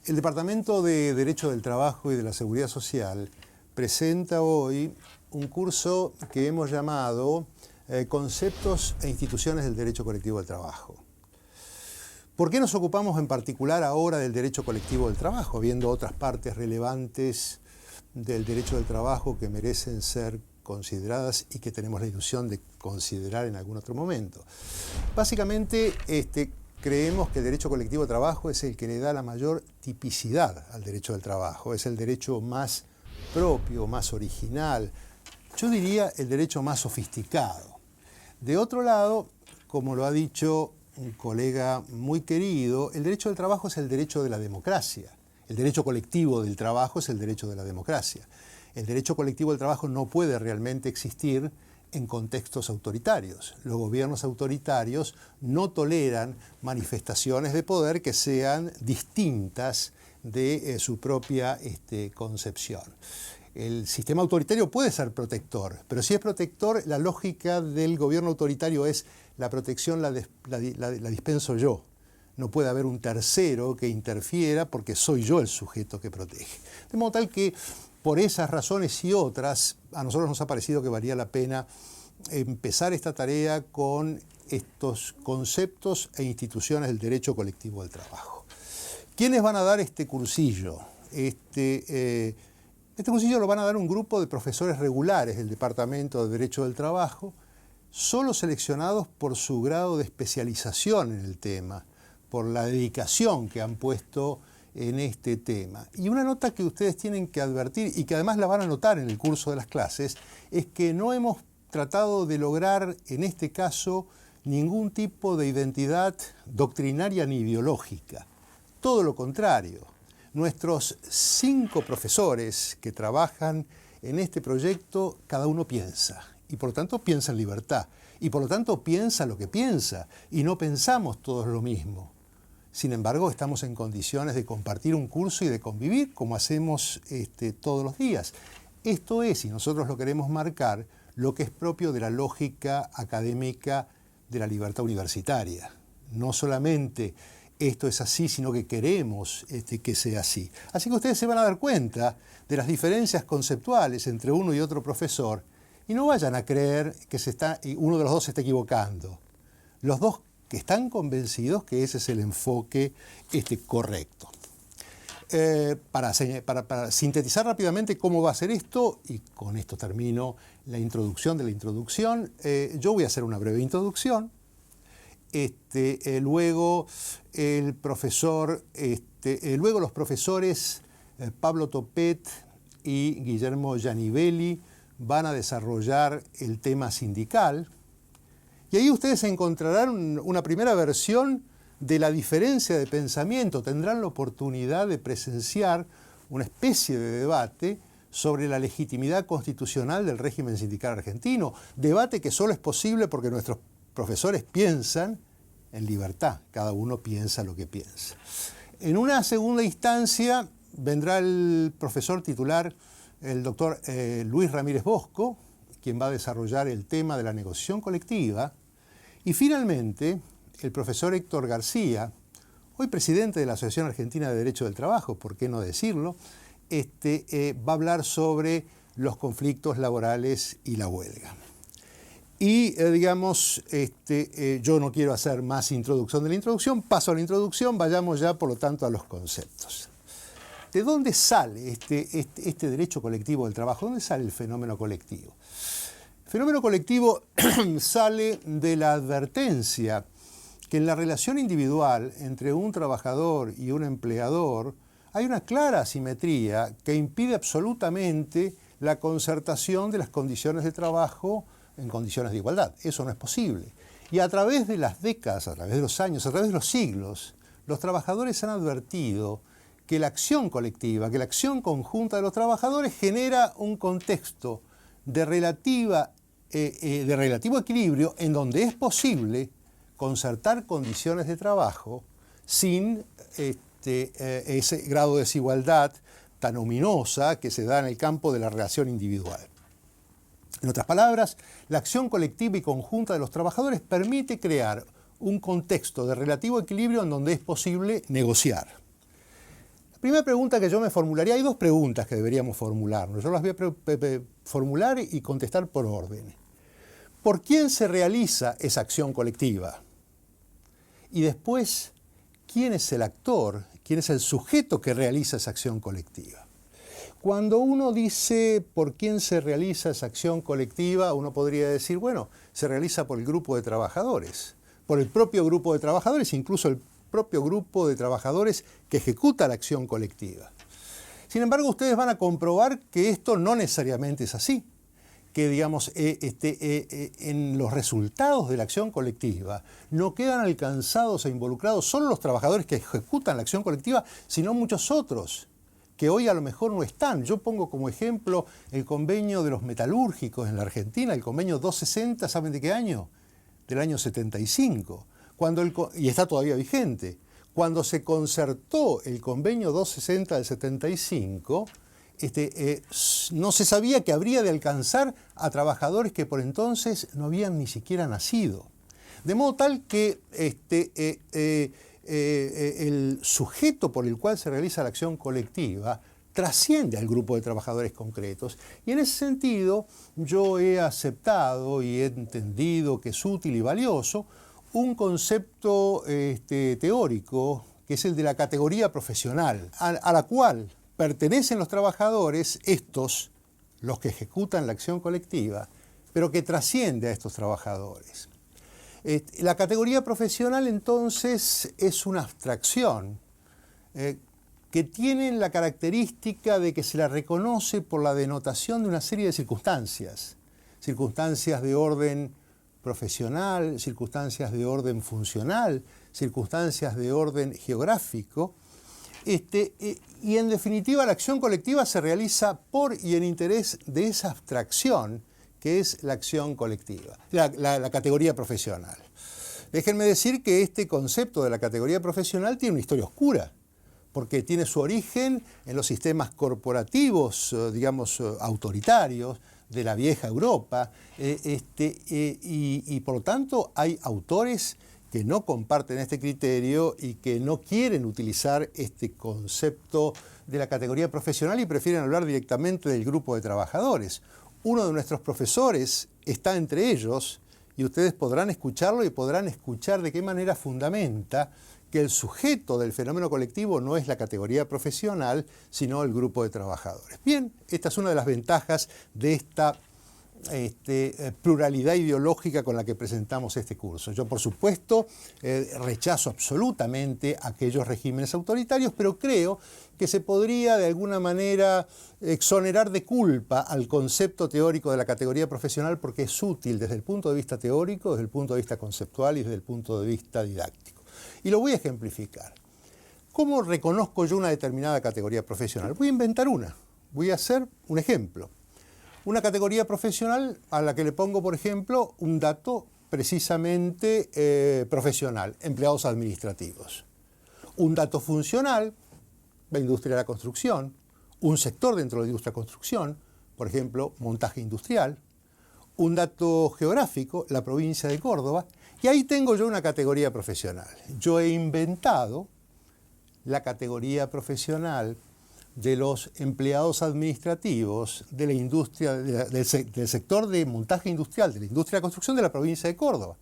El Departamento de Derecho del Trabajo y de la Seguridad Social presenta hoy un curso que hemos llamado Conceptos e Instituciones del Derecho Colectivo del Trabajo. ¿Por qué nos ocupamos en particular ahora del derecho colectivo del trabajo, habiendo otras partes relevantes del derecho del trabajo que merecen ser consideradas y que tenemos la ilusión de considerar en algún otro momento? Básicamente, creemos que el derecho colectivo de trabajo es el que le da la mayor tipicidad al derecho del trabajo, es el derecho más propio, más original, yo diría el derecho más sofisticado. De otro lado, como lo ha dicho un colega muy querido, el derecho del trabajo es el derecho de la democracia. El derecho colectivo del trabajo es el derecho de la democracia. El derecho colectivo del trabajo no puede realmente existir en contextos autoritarios. Los gobiernos autoritarios no toleran manifestaciones de poder que sean distintas de su propia concepción. El sistema autoritario puede ser protector, pero si es protector, la lógica del gobierno autoritario es la protección la dispenso yo. No puede haber un tercero que interfiera porque soy yo el sujeto que protege. De modo tal que por esas razones y otras, a nosotros nos ha parecido que valía la pena empezar esta tarea con estos conceptos e instituciones del derecho colectivo del trabajo. ¿Quiénes van a dar este cursillo? Este cursillo lo van a dar un grupo de profesores regulares del Departamento de Derecho del Trabajo, solo seleccionados por su grado de especialización en el tema, por la dedicación que han puesto en este tema. Y una nota que ustedes tienen que advertir y que además la van a notar en el curso de las clases es que no hemos tratado de lograr en este caso ningún tipo de identidad doctrinaria ni ideológica. Todo lo contrario. Nuestros 5 profesores que trabajan en este proyecto, cada uno piensa. Y por lo tanto piensa en libertad. Y por lo tanto piensa lo que piensa. Y no pensamos todos lo mismo. Sin embargo, estamos en condiciones de compartir un curso y de convivir como hacemos todos los días. Esto es, y nosotros lo queremos marcar, lo que es propio de la lógica académica de la libertad universitaria. No solamente esto es así, sino que queremos que sea así. Así que ustedes se van a dar cuenta de las diferencias conceptuales entre uno y otro profesor y no vayan a creer que uno de los dos se está equivocando. Los dos que están convencidos que ese es el enfoque correcto. Para sintetizar rápidamente cómo va a ser esto, y con esto termino la introducción de la introducción, yo voy a hacer una breve introducción. Luego los profesores Pablo Topet y Guillermo Gianivelli van a desarrollar el tema sindical. Y ahí ustedes encontrarán una primera versión de la diferencia de pensamiento. Tendrán la oportunidad de presenciar una especie de debate sobre la legitimidad constitucional del régimen sindical argentino. Debate que solo es posible porque nuestros profesores piensan en libertad. Cada uno piensa lo que piensa. En una segunda instancia vendrá el profesor titular, el doctor Luis Ramírez Bosco, quien va a desarrollar el tema de la negociación colectiva. Y finalmente, el profesor Héctor García, hoy presidente de la Asociación Argentina de Derecho del Trabajo, ¿por qué no decirlo?, va a hablar sobre los conflictos laborales y la huelga. Y yo no quiero hacer más introducción de la introducción, paso a la introducción, vayamos ya por lo tanto a los conceptos. ¿De dónde sale este derecho colectivo del trabajo? ¿Dónde sale el fenómeno colectivo? El fenómeno colectivo sale de la advertencia que en la relación individual entre un trabajador y un empleador hay una clara asimetría que impide absolutamente la concertación de las condiciones de trabajo en condiciones de igualdad. Eso no es posible. Y a través de las décadas, a través de los años, a través de los siglos, los trabajadores han advertido que la acción colectiva, que la acción conjunta de los trabajadores genera un contexto de relativo equilibrio en donde es posible concertar condiciones de trabajo sin ese grado de desigualdad tan ominosa que se da en el campo de la relación individual. En otras palabras, la acción colectiva y conjunta de los trabajadores permite crear un contexto de relativo equilibrio en donde es posible negociar. La primera pregunta que yo me formularía, hay dos preguntas que deberíamos formularnos. Yo las voy a formular y contestar por orden. ¿Por quién se realiza esa acción colectiva? Y después, ¿quién es el actor? ¿Quién es el sujeto que realiza esa acción colectiva? Cuando uno dice por quién se realiza esa acción colectiva, uno podría decir, bueno, se realiza por el grupo de trabajadores, por el propio grupo de trabajadores, incluso el propio grupo de trabajadores que ejecuta la acción colectiva. Sin embargo, ustedes van a comprobar que esto no necesariamente es así, que digamos, en los resultados de la acción colectiva no quedan alcanzados e involucrados solo los trabajadores que ejecutan la acción colectiva, sino muchos otros que hoy a lo mejor no están. Yo pongo como ejemplo el convenio de los metalúrgicos en la Argentina, el convenio 260, ¿saben de qué año? Del año 75, y está todavía vigente. Cuando se concertó el convenio 260 del 75, no se sabía que habría de alcanzar a trabajadores que por entonces no habían ni siquiera nacido. De modo tal que el sujeto por el cual se realiza la acción colectiva trasciende al grupo de trabajadores concretos. Y en ese sentido yo he aceptado y he entendido que es útil y valioso un concepto teórico que es el de la categoría profesional, a la cual pertenecen los trabajadores, los que ejecutan la acción colectiva, pero que trasciende a estos trabajadores. La categoría profesional entonces es una abstracción que tiene la característica de que se la reconoce por la denotación de una serie de circunstancias, circunstancias de orden profesional, circunstancias de orden funcional, circunstancias de orden geográfico, y en definitiva la acción colectiva se realiza por y en interés de esa abstracción que es la acción colectiva, la categoría profesional. Déjenme decir que este concepto de la categoría profesional tiene una historia oscura, porque tiene su origen en los sistemas corporativos, digamos, autoritarios de la vieja Europa, y por lo tanto hay autores que no comparten este criterio y que no quieren utilizar este concepto de la categoría profesional y prefieren hablar directamente del grupo de trabajadores. Uno de nuestros profesores está entre ellos y ustedes podrán escucharlo y podrán escuchar de qué manera fundamenta que el sujeto del fenómeno colectivo no es la categoría profesional, sino el grupo de trabajadores. Bien, esta es una de las ventajas de esta pluralidad ideológica con la que presentamos este curso. Yo, por supuesto, rechazo absolutamente aquellos regímenes autoritarios, pero creo que se podría de alguna manera exonerar de culpa al concepto teórico de la categoría profesional porque es útil desde el punto de vista teórico, desde el punto de vista conceptual y desde el punto de vista didáctico. Y lo voy a ejemplificar. ¿Cómo reconozco yo una determinada categoría profesional? Voy a inventar una. Voy a hacer un ejemplo. Una categoría profesional a la que le pongo, por ejemplo, un dato precisamente profesional, empleados administrativos. Un dato funcional, la industria de la construcción, un sector dentro de la industria de la construcción, por ejemplo, montaje industrial. Un dato geográfico, la provincia de Córdoba, y ahí tengo yo una categoría profesional. Yo he inventado la categoría profesional de los empleados administrativos de la industria, del sector de montaje industrial, de la industria de la construcción de la provincia de Córdoba.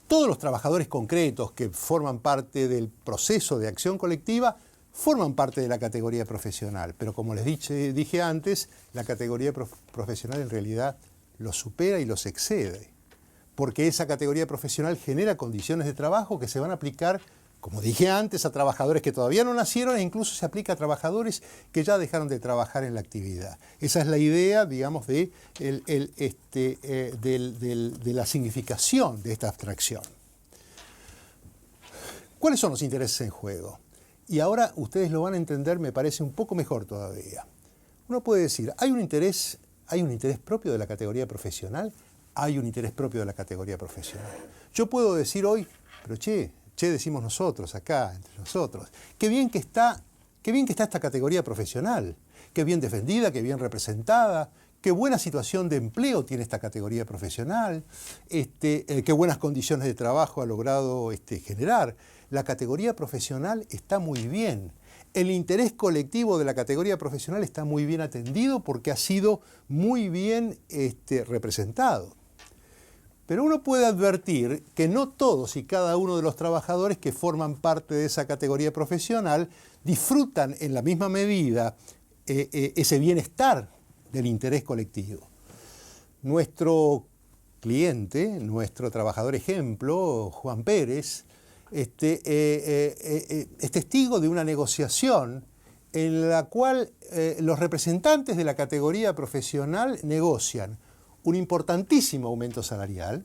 Todos los trabajadores concretos que forman parte del proceso de acción colectiva forman parte de la categoría profesional, pero como les dije antes, la categoría profesional en realidad los supera y los excede, porque esa categoría profesional genera condiciones de trabajo que se van a aplicar, como dije antes, a trabajadores que todavía no nacieron e incluso se aplica a trabajadores que ya dejaron de trabajar en la actividad. Esa es la idea, digamos, de la significación de esta abstracción. ¿Cuáles son los intereses en juego? Y ahora ustedes lo van a entender, me parece, un poco mejor todavía. Uno puede decir, ¿hay un interés propio de la categoría profesional? Hay un interés propio de la categoría profesional. Yo puedo decir hoy, pero che decimos nosotros acá, entre nosotros, qué bien que está esta categoría profesional, qué bien defendida, qué bien representada, qué buena situación de empleo tiene esta categoría profesional, qué buenas condiciones de trabajo ha logrado generar. La categoría profesional está muy bien. El interés colectivo de la categoría profesional está muy bien atendido porque ha sido muy bien representado. Pero uno puede advertir que no todos y cada uno de los trabajadores que forman parte de esa categoría profesional disfrutan en la misma medida ese bienestar del interés colectivo. Nuestro cliente, nuestro trabajador ejemplo, Juan Pérez, es testigo de una negociación en la cual los representantes de la categoría profesional negocian un importantísimo aumento salarial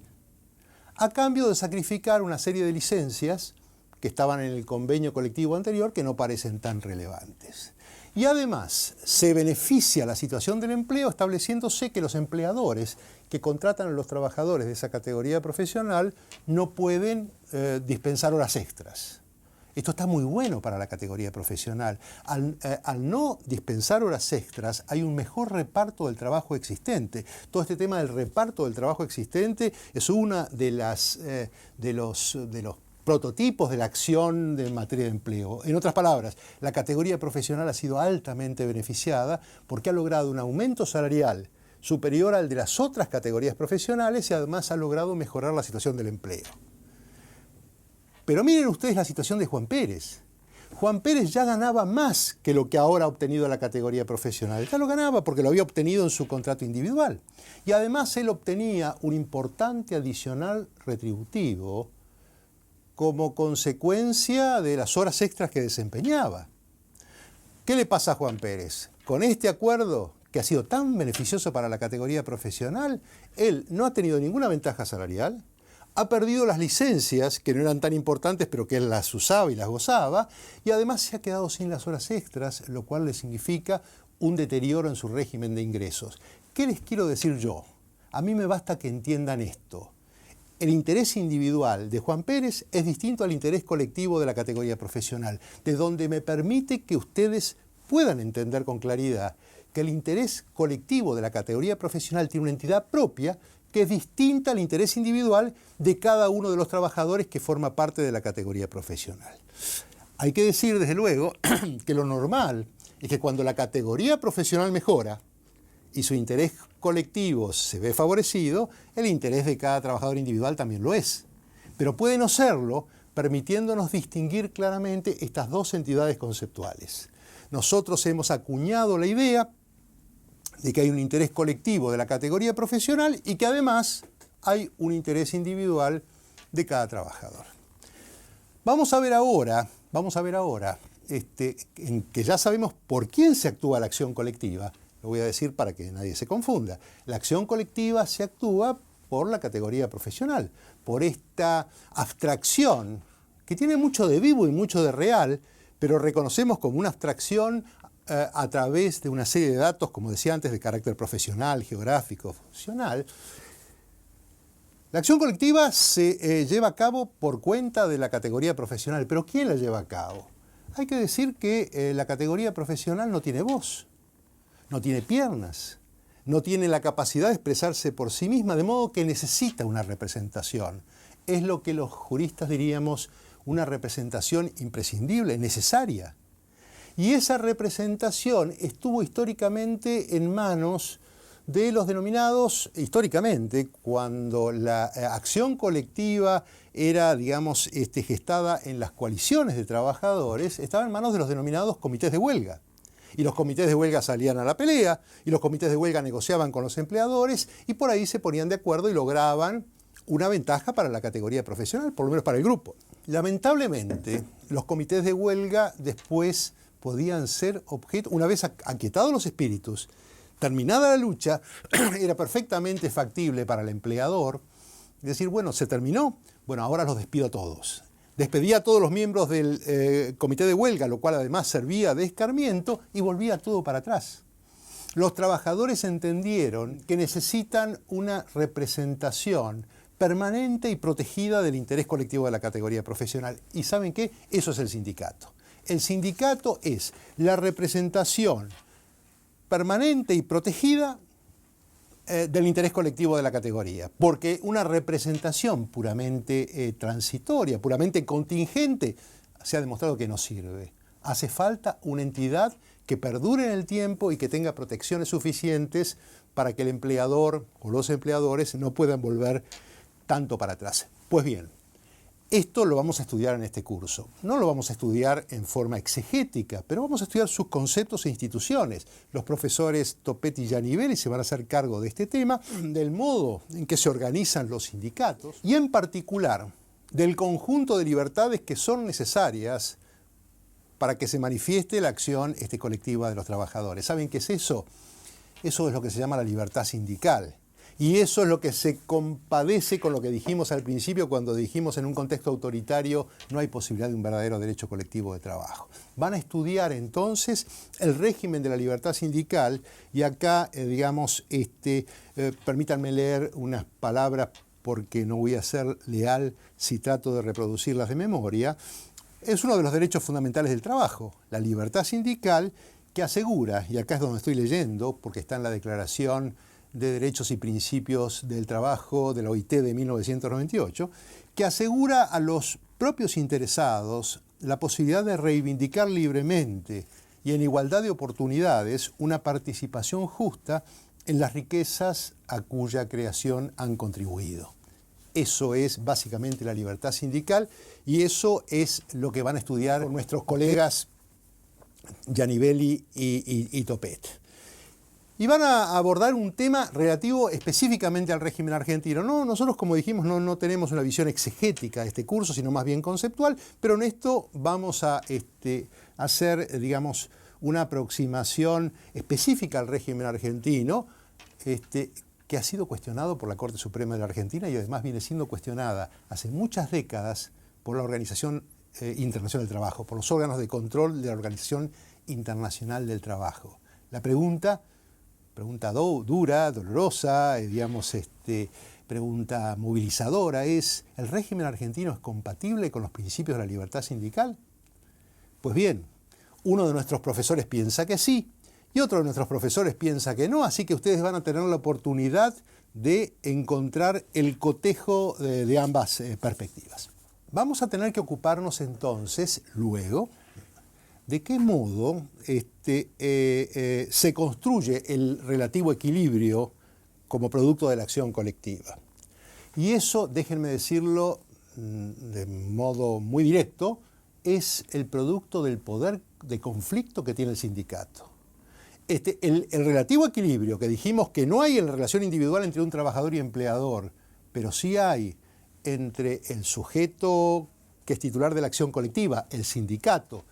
a cambio de sacrificar una serie de licencias que estaban en el convenio colectivo anterior que no parecen tan relevantes. Y además se beneficia la situación del empleo estableciéndose que los empleadores que contratan a los trabajadores de esa categoría profesional no pueden dispensar horas extras. Esto está muy bueno para la categoría profesional. Al no dispensar horas extras hay un mejor reparto del trabajo existente. Todo este tema del reparto del trabajo existente es una de los prototipos de la acción en materia de empleo. En otras palabras, la categoría profesional ha sido altamente beneficiada porque ha logrado un aumento salarial superior al de las otras categorías profesionales y además ha logrado mejorar la situación del empleo. Pero miren ustedes la situación de Juan Pérez. Juan Pérez ya ganaba más que lo que ahora ha obtenido la categoría profesional. Ya lo ganaba porque lo había obtenido en su contrato individual. Y además él obtenía un importante adicional retributivo como consecuencia de las horas extras que desempeñaba. ¿Qué le pasa a Juan Pérez? Con este acuerdo, que ha sido tan beneficioso para la categoría profesional, él no ha tenido ninguna ventaja salarial, ha perdido las licencias, que no eran tan importantes, pero que él las usaba y las gozaba, y además se ha quedado sin las horas extras, lo cual le significa un deterioro en su régimen de ingresos. ¿Qué les quiero decir yo? A mí me basta que entiendan esto. El interés individual de Juan Pérez es distinto al interés colectivo de la categoría profesional, de donde me permite que ustedes puedan entender con claridad que el interés colectivo de la categoría profesional tiene una entidad propia que es distinta al interés individual de cada uno de los trabajadores que forma parte de la categoría profesional. Hay que decir, desde luego, que lo normal es que cuando la categoría profesional mejora y su interés colectivo se ve favorecido, el interés de cada trabajador individual también lo es. Pero puede no serlo, permitiéndonos distinguir claramente estas dos entidades conceptuales. Nosotros hemos acuñado la idea de que hay un interés colectivo de la categoría profesional y que además hay un interés individual de cada trabajador. Vamos a ver ahora en que ya sabemos por quién se actúa la acción colectiva. Lo voy a decir para que nadie se confunda. La acción colectiva se actúa por la categoría profesional, por esta abstracción que tiene mucho de vivo y mucho de real, pero reconocemos como una abstracción a través de una serie de datos, como decía antes, de carácter profesional, geográfico, funcional. La acción colectiva se lleva a cabo por cuenta de la categoría profesional, pero ¿quién la lleva a cabo? Hay que decir que la categoría profesional no tiene voz, no tiene piernas, no tiene la capacidad de expresarse por sí misma, de modo que necesita una representación. Es lo que los juristas diríamos una representación imprescindible, necesaria. Y esa representación estuvo históricamente en manos de los denominados, históricamente, cuando la acción colectiva era, digamos, gestada en las coaliciones de trabajadores, estaba en manos de los denominados comités de huelga. Y los comités de huelga salían a la pelea, y los comités de huelga negociaban con los empleadores, y por ahí se ponían de acuerdo y lograban una ventaja para la categoría profesional, por lo menos para el grupo. Lamentablemente, los comités de huelga después podían ser objeto, una vez aquietados los espíritus, terminada la lucha, era perfectamente factible para el empleador decir, bueno, se terminó, bueno, ahora los despido a todos. Despedía a todos los miembros del comité de huelga, lo cual además servía de escarmiento, y volvía todo para atrás. Los trabajadores entendieron que necesitan una representación permanente y protegida del interés colectivo de la categoría profesional. ¿Y saben qué? Eso es el sindicato. El sindicato es la representación permanente y protegida del interés colectivo de la categoría, porque una representación puramente transitoria, puramente contingente, se ha demostrado que no sirve. Hace falta una entidad que perdure en el tiempo y que tenga protecciones suficientes para que el empleador o los empleadores no puedan volver tanto para atrás. Pues bien, esto lo vamos a estudiar en este curso. No lo vamos a estudiar en forma exegética, pero vamos a estudiar sus conceptos e instituciones. Los profesores Topet y Giannivelli se van a hacer cargo de este tema, del modo en que se organizan los sindicatos y en particular del conjunto de libertades que son necesarias para que se manifieste la acción colectiva de los trabajadores. ¿Saben qué es eso? Eso es lo que se llama la libertad sindical. Y eso es lo que se compadece con lo que dijimos al principio cuando dijimos en un contexto autoritario no hay posibilidad de un verdadero derecho colectivo de trabajo. Van a estudiar entonces el régimen de la libertad sindical y acá, permítanme leer unas palabras porque no voy a ser leal si trato de reproducirlas de memoria. Es uno de los derechos fundamentales del trabajo, la libertad sindical que asegura, y acá es donde estoy leyendo porque está en la Declaración de Derechos y Principios del Trabajo de la OIT de 1998, que asegura a los propios interesados la posibilidad de reivindicar libremente y en igualdad de oportunidades una participación justa en las riquezas a cuya creación han contribuido. Eso es básicamente la libertad sindical y eso es lo que van a estudiar nuestros colegas Giannivelli y Topet. Y van a abordar un tema relativo específicamente al régimen argentino. No, nosotros, como dijimos, no tenemos una visión exegética de este curso, sino más bien conceptual, pero en esto vamos a hacer, una aproximación específica al régimen argentino, que ha sido cuestionado por la Corte Suprema de la Argentina y además viene siendo cuestionada hace muchas décadas por la Organización Internacional del Trabajo, por los órganos de control de la Organización Internacional del Trabajo. La pregunta dura, dolorosa, pregunta movilizadora es, ¿el régimen argentino es compatible con los principios de la libertad sindical? Pues bien, uno de nuestros profesores piensa que sí, y otro de nuestros profesores piensa que no, así que ustedes van a tener la oportunidad de encontrar el cotejo de ambas perspectivas. Vamos a tener que ocuparnos entonces, luego, de qué modo se construye el relativo equilibrio como producto de la acción colectiva. Y eso, déjenme decirlo de modo muy directo, es el producto del poder de conflicto que tiene el sindicato. El relativo equilibrio que dijimos que no hay en la relación individual entre un trabajador y empleador, pero sí hay entre el sujeto que es titular de la acción colectiva, el sindicato,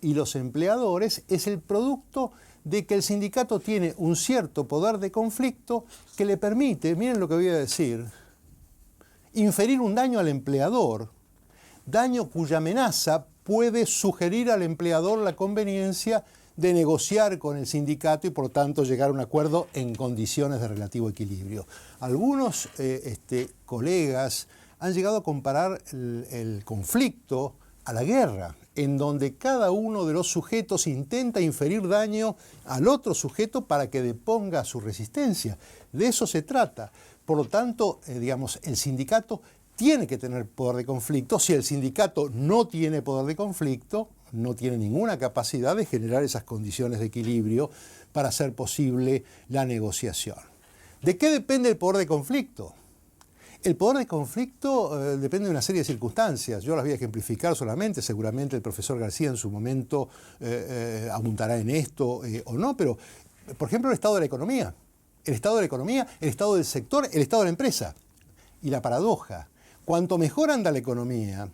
y los empleadores, es el producto de que el sindicato tiene un cierto poder de conflicto que le permite, miren lo que voy a decir, inferir un daño al empleador, daño cuya amenaza puede sugerir al empleador la conveniencia de negociar con el sindicato y por tanto llegar a un acuerdo en condiciones de relativo equilibrio. Algunos colegas han llegado a comparar el conflicto a la guerra, en donde cada uno de los sujetos intenta inferir daño al otro sujeto para que deponga su resistencia. De eso se trata. Por lo tanto, el sindicato tiene que tener poder de conflicto. Si el sindicato no tiene poder de conflicto, no tiene ninguna capacidad de generar esas condiciones de equilibrio para hacer posible la negociación. ¿De qué depende el poder de conflicto? El poder de conflicto depende de una serie de circunstancias. Yo las voy a ejemplificar solamente, seguramente el profesor García en su momento abundará en esto o no, pero por ejemplo el estado de la economía. El estado de la economía, el estado del sector, el estado de la empresa. Y la paradoja, cuanto mejor anda la economía,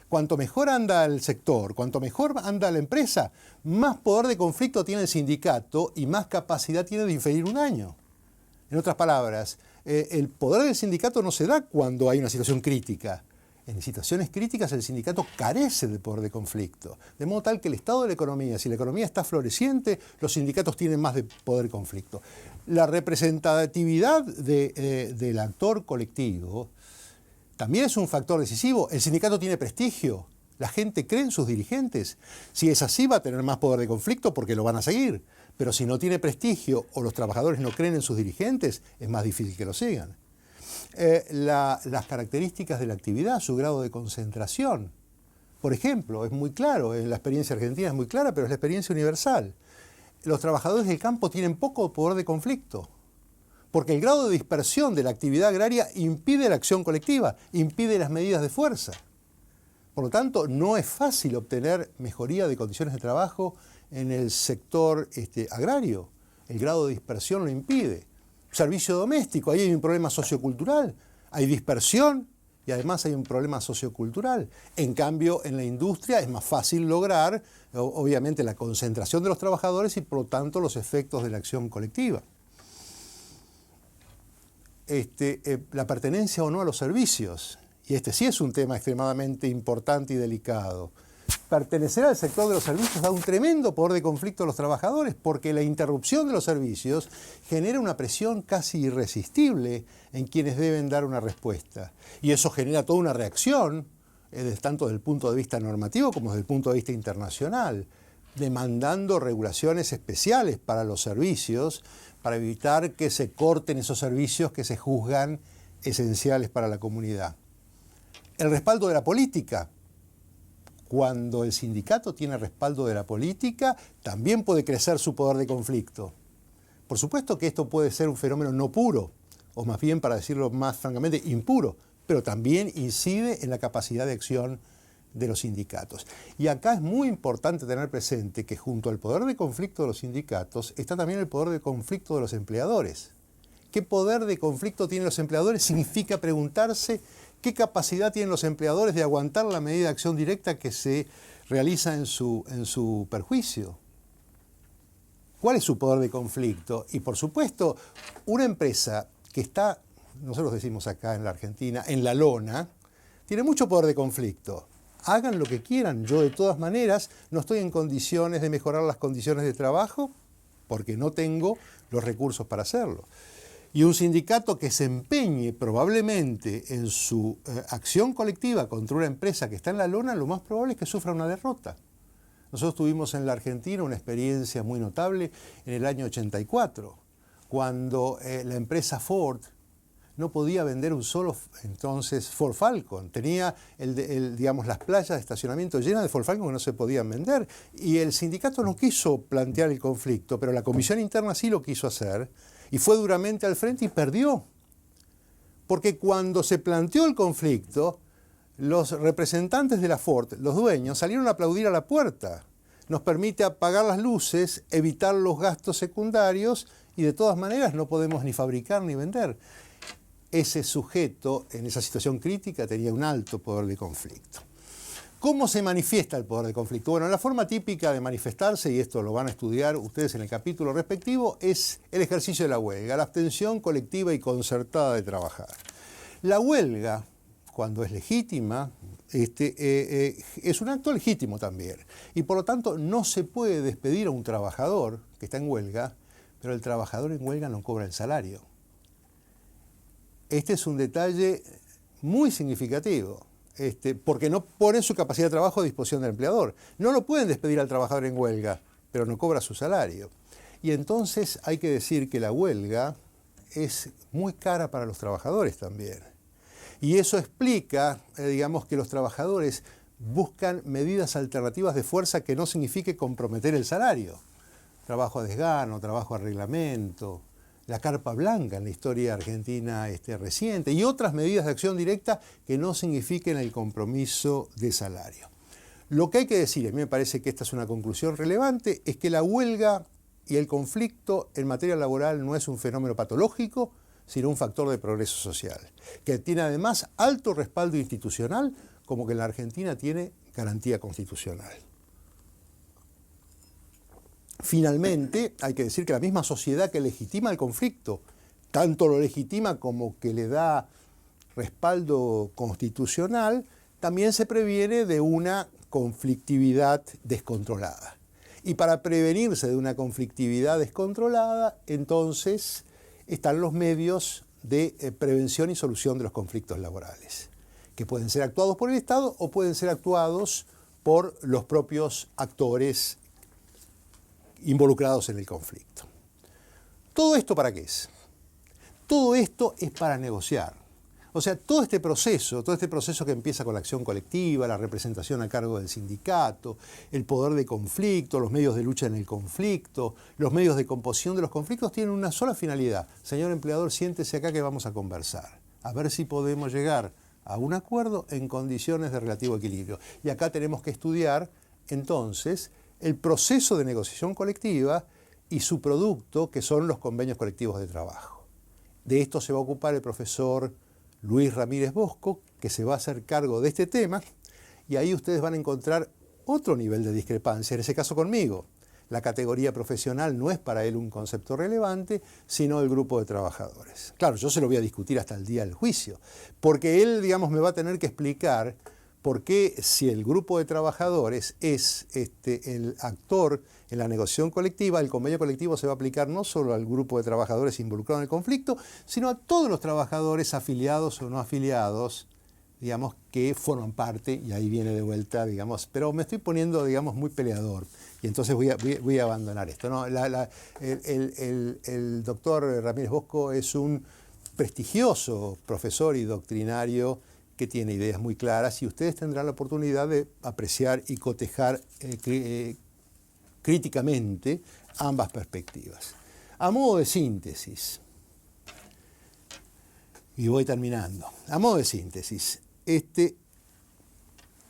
cuanto mejor anda el sector, cuanto mejor anda la empresa, más poder de conflicto tiene el sindicato y más capacidad tiene de inferir un daño. En otras palabras, el poder del sindicato no se da cuando hay una situación crítica. En situaciones críticas el sindicato carece de poder de conflicto. De modo tal que el estado de la economía, si la economía está floreciente, los sindicatos tienen más de poder de conflicto. La representatividad del actor colectivo también es un factor decisivo. El sindicato tiene prestigio. La gente cree en sus dirigentes. Si es así, va a tener más poder de conflicto porque lo van a seguir. Pero si no tiene prestigio o los trabajadores no creen en sus dirigentes, es más difícil que lo sigan. Las características de la actividad, su grado de concentración, Por ejemplo, es muy claro, en la experiencia argentina es muy clara, pero es la experiencia universal. Los trabajadores del campo tienen poco poder de conflicto, porque el grado de dispersión de la actividad agraria impide la acción colectiva, impide las medidas de fuerza. Por lo tanto, no es fácil obtener mejoría de condiciones de trabajo en el sector agrario. El grado de dispersión lo impide. Servicio doméstico, ahí hay un problema sociocultural, hay dispersión y además hay un problema sociocultural. En cambio, en la industria es más fácil lograr, obviamente, la concentración de los trabajadores y, por lo tanto, los efectos de la acción colectiva. La pertenencia o no a los servicios, y este sí es un tema extremadamente importante y delicado. Pertenecer al sector de los servicios da un tremendo poder de conflicto a los trabajadores porque la interrupción de los servicios genera una presión casi irresistible en quienes deben dar una respuesta. Y eso genera toda una reacción, tanto desde el punto de vista normativo como desde el punto de vista internacional, demandando regulaciones especiales para los servicios para evitar que se corten esos servicios que se juzgan esenciales para la comunidad. El respaldo de la política. Cuando el sindicato tiene respaldo de la política, también puede crecer su poder de conflicto. Por supuesto que esto puede ser un fenómeno no puro, o más bien, para decirlo más francamente, impuro, pero también incide en la capacidad de acción de los sindicatos. Y acá es muy importante tener presente que junto al poder de conflicto de los sindicatos está también el poder de conflicto de los empleadores. ¿Qué poder de conflicto tienen los empleadores? Significa preguntarse qué capacidad tienen los empleadores de aguantar la medida de acción directa que se realiza en su perjuicio. ¿Cuál es su poder de conflicto? Y por supuesto, una empresa que está, nosotros decimos acá en la Argentina, en la lona, tiene mucho poder de conflicto. Hagan lo que quieran. Yo de todas maneras no estoy en condiciones de mejorar las condiciones de trabajo porque no tengo los recursos para hacerlo. Y un sindicato que se empeñe probablemente en su acción colectiva contra una empresa que está en la lona, lo más probable es que sufra una derrota. Nosotros tuvimos en la Argentina una experiencia muy notable en el año 84, cuando la empresa Ford no podía vender un solo, entonces, Ford Falcon. Tenía, digamos, las playas de estacionamiento llenas de Ford Falcon que no se podían vender. Y el sindicato no quiso plantear el conflicto, pero la comisión interna sí lo quiso hacer. Y fue duramente al frente y perdió. Porque cuando se planteó el conflicto, los representantes de la Ford, los dueños, salieron a aplaudir a la puerta. Nos permite apagar las luces, evitar los gastos secundarios y de todas maneras no podemos ni fabricar ni vender. Ese sujeto en esa situación crítica tenía un alto poder de conflicto. ¿Cómo se manifiesta el poder de conflicto? Bueno, la forma típica de manifestarse, y esto lo van a estudiar ustedes en el capítulo respectivo, es el ejercicio de la huelga, la abstención colectiva y concertada de trabajar. La huelga, cuando es legítima, es un acto legítimo también. Y por lo tanto no se puede despedir a un trabajador que está en huelga, pero el trabajador en huelga no cobra el salario. Este es un detalle muy significativo, porque no pone su capacidad de trabajo a disposición del empleador. No lo pueden despedir al trabajador en huelga, pero no cobra su salario. Y entonces hay que decir que la huelga es muy cara para los trabajadores también. Y eso explica, digamos, que los trabajadores buscan medidas alternativas de fuerza que no signifique comprometer el salario. Trabajo a desgano, trabajo a reglamento, la carpa blanca en la historia argentina reciente y otras medidas de acción directa que no signifiquen el compromiso de salario. Lo que hay que decir, a mí me parece que esta es una conclusión relevante, es que la huelga y el conflicto en materia laboral no es un fenómeno patológico, sino un factor de progreso social, que tiene además alto respaldo institucional, como que en la Argentina tiene garantía constitucional. Finalmente, hay que decir que la misma sociedad que legitima el conflicto, tanto lo legitima como que le da respaldo constitucional, también se previene de una conflictividad descontrolada. Y para prevenirse de una conflictividad descontrolada, entonces están los medios de prevención y solución de los conflictos laborales, que pueden ser actuados por el Estado o pueden ser actuados por los propios actores involucrados en el conflicto. ¿Todo esto para qué es? Todo esto es para negociar. O sea, todo este proceso que empieza con la acción colectiva, la representación a cargo del sindicato, el poder de conflicto, los medios de lucha en el conflicto, los medios de composición de los conflictos, tienen una sola finalidad. Señor empleador, siéntese acá que vamos a conversar, a ver si podemos llegar a un acuerdo en condiciones de relativo equilibrio. Y acá tenemos que estudiar, entonces, el proceso de negociación colectiva y su producto, que son los convenios colectivos de trabajo. De esto se va a ocupar el profesor Luis Ramírez Bosco, que se va a hacer cargo de este tema, y ahí ustedes van a encontrar otro nivel de discrepancia, en ese caso conmigo. La categoría profesional no es para él un concepto relevante, sino el grupo de trabajadores. Claro, yo se lo voy a discutir hasta el día del juicio, porque él, digamos, me va a tener que explicar por qué, si el grupo de trabajadores es el actor en la negociación colectiva, el convenio colectivo se va a aplicar no solo al grupo de trabajadores involucrados en el conflicto, sino a todos los trabajadores afiliados o no afiliados, digamos, que forman parte, y ahí viene de vuelta, digamos, pero me estoy poniendo, digamos, muy peleador, y entonces voy a abandonar esto, ¿no? El doctor Ramírez Bosco es un prestigioso profesor y doctrinario que tiene ideas muy claras, y ustedes tendrán la oportunidad de apreciar y cotejar críticamente ambas perspectivas. A modo de síntesis, y voy terminando, a modo de síntesis,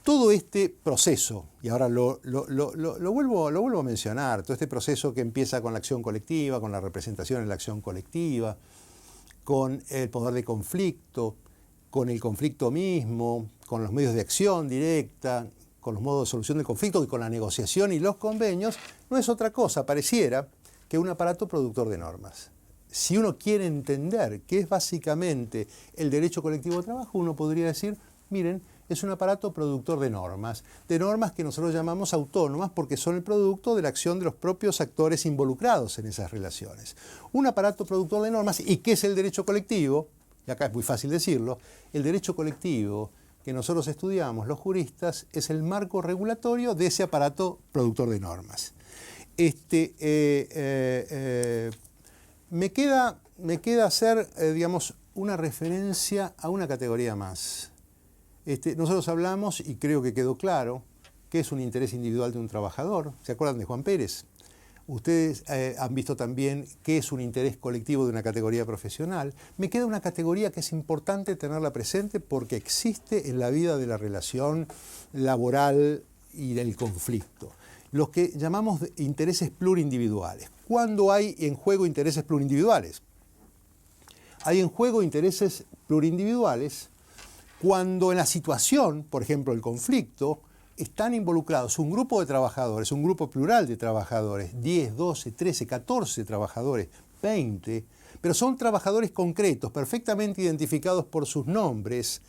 todo este proceso, y ahora lo vuelvo a mencionar, todo este proceso que empieza con la acción colectiva, con la representación en la acción colectiva, con el poder de conflicto, con el conflicto mismo, con los medios de acción directa, con los modos de solución del conflicto y con la negociación y los convenios, no es otra cosa, pareciera, que un aparato productor de normas. Si uno quiere entender qué es básicamente el derecho colectivo de trabajo, uno podría decir, miren, es un aparato productor de normas que nosotros llamamos autónomas porque son el producto de la acción de los propios actores involucrados en esas relaciones. Un aparato productor de normas, ¿y qué es el derecho colectivo? Y acá es muy fácil decirlo, el derecho colectivo que nosotros estudiamos, los juristas, es el marco regulatorio de ese aparato productor de normas. Me queda hacer, digamos, una referencia a una categoría más. Nosotros hablamos, y creo que quedó claro, qué es un interés individual de un trabajador. ¿Se acuerdan de Juan Pérez? Ustedes han visto también qué es un interés colectivo de una categoría profesional. Me queda una categoría que es importante tenerla presente porque existe en la vida de la relación laboral y del conflicto. Los que llamamos intereses plurindividuales. ¿Cuándo hay en juego intereses plurindividuales? Hay en juego intereses plurindividuales cuando en la situación, por ejemplo el conflicto, están involucrados un grupo de trabajadores, un grupo plural de trabajadores, 10, 12, 13, 14 trabajadores, 20, pero son trabajadores concretos, perfectamente identificados por sus nombres,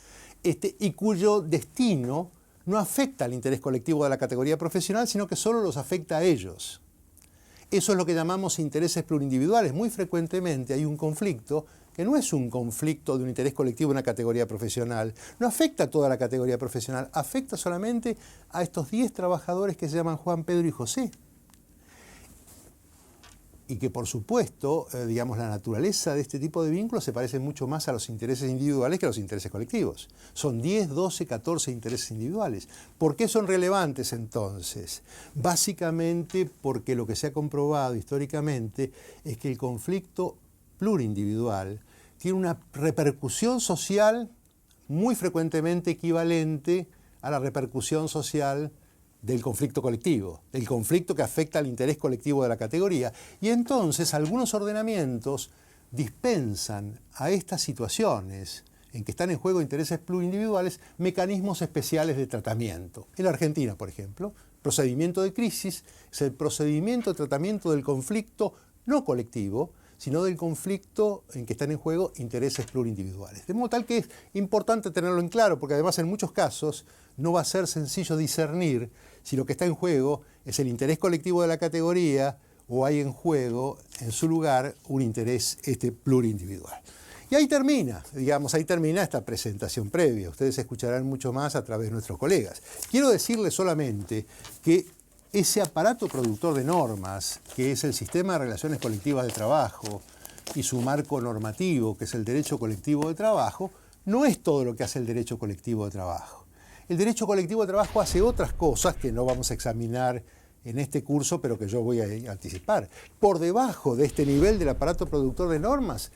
y cuyo destino no afecta al interés colectivo de la categoría profesional, sino que solo los afecta a ellos. Eso es lo que llamamos intereses plurindividuales. Muy frecuentemente hay un conflicto que no es un conflicto de un interés colectivo de una categoría profesional, no afecta a toda la categoría profesional, afecta solamente a estos 10 trabajadores que se llaman Juan, Pedro y José. Y que por supuesto, digamos, la naturaleza de este tipo de vínculos se parece mucho más a los intereses individuales que a los intereses colectivos. Son 10, 12, 14 intereses individuales. ¿Por qué son relevantes entonces? Básicamente porque lo que se ha comprobado históricamente es que el conflicto plurindividual tiene una repercusión social muy frecuentemente equivalente a la repercusión social del conflicto colectivo, del conflicto que afecta al interés colectivo de la categoría. Y entonces algunos ordenamientos dispensan a estas situaciones en que están en juego intereses plurindividuales mecanismos especiales de tratamiento. En la Argentina, por ejemplo, procedimiento de crisis es el procedimiento de tratamiento del conflicto no colectivo, sino del conflicto en que están en juego intereses plurindividuales. De modo tal que es importante tenerlo en claro, porque además en muchos casos no va a ser sencillo discernir si lo que está en juego es el interés colectivo de la categoría o hay en juego, en su lugar, un interés plurindividual. Y ahí termina, digamos, ahí termina esta presentación previa. Ustedes escucharán mucho más a través de nuestros colegas. Quiero decirles solamente que ese aparato productor de normas, que es el sistema de relaciones colectivas de trabajo, y su marco normativo, que es el derecho colectivo de trabajo, no es todo lo que hace el derecho colectivo de trabajo. El derecho colectivo de trabajo hace otras cosas que no vamos a examinar en este curso, pero que yo voy a anticipar. Por debajo de este nivel del aparato productor de normas,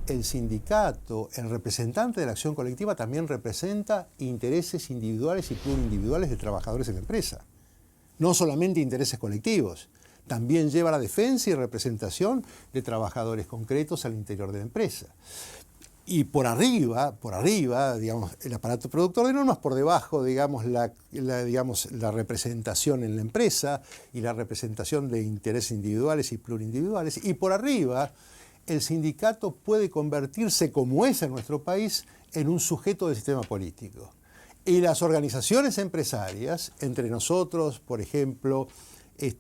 el sindicato, el representante de la acción colectiva, también representa intereses individuales y plurindividuales de trabajadores en la empresa. No solamente intereses colectivos, también lleva la defensa y representación de trabajadores concretos al interior de la empresa. Y por arriba, digamos, el aparato productor de normas, por debajo, digamos, la representación en la empresa y la representación de intereses individuales y plurindividuales. Y por arriba, el sindicato puede convertirse, como es en nuestro país, en un sujeto del sistema político. Y las organizaciones empresarias, entre nosotros, por ejemplo, la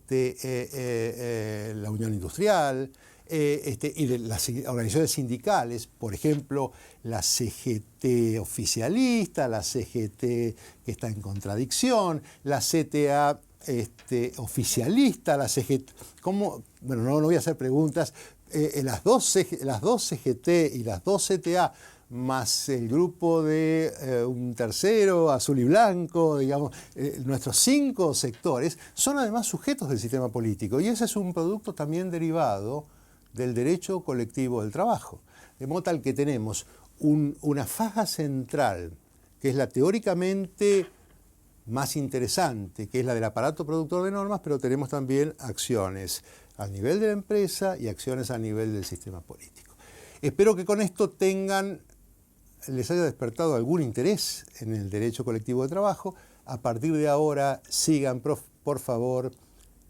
Unión Industrial, y de las organizaciones sindicales, por ejemplo, la CGT oficialista, la CGT que está en contradicción, la CTA oficialista, la CGT... Bueno, no voy a hacer preguntas. Las dos CGT y las dos CTA, más el grupo de un tercero, azul y blanco, digamos, nuestros 5 sectores, son además sujetos del sistema político. Y ese es un producto también derivado del derecho colectivo del trabajo. De modo tal que tenemos una faja central, que es la teóricamente más interesante, que es la del aparato productor de normas, pero tenemos también acciones a nivel de la empresa y acciones a nivel del sistema político. Espero que con esto les haya despertado algún interés en el derecho colectivo de trabajo. A partir de ahora, sigan, por favor,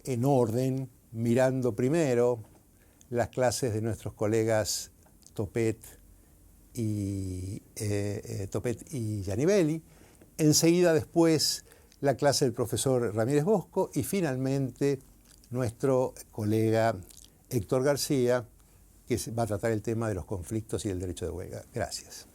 en orden, mirando primero las clases de nuestros colegas Topet y Gianibelli, enseguida después la clase del profesor Ramírez Bosco y finalmente nuestro colega Héctor García, que va a tratar el tema de los conflictos y el derecho de huelga. Gracias.